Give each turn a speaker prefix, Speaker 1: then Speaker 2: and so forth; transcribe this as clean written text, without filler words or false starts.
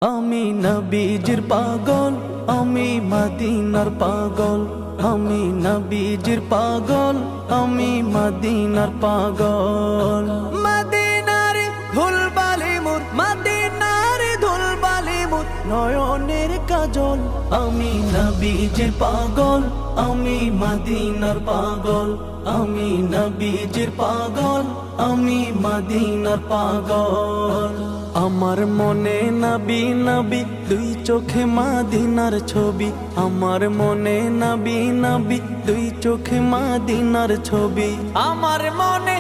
Speaker 1: আমি নবীজির পাগল, আমি মদিনার পাগল। আমি নবীজির পাগল, আমি মদিনার পাগল। মদিনার ধুলবালি মোর, মদিনার ধুলবালি মোর নয়নের কাজল। আমি নবীজির পাগল, আমি মদিনার পাগল। আমি নবীজির পাগল, আমি মদিনার পাগল। আমার মনে নবী নবী, দুই চোখে মদিনার ছবি। আমার মনে নবী নবী, দুই চোখে মদিনার ছবি। আমার মনে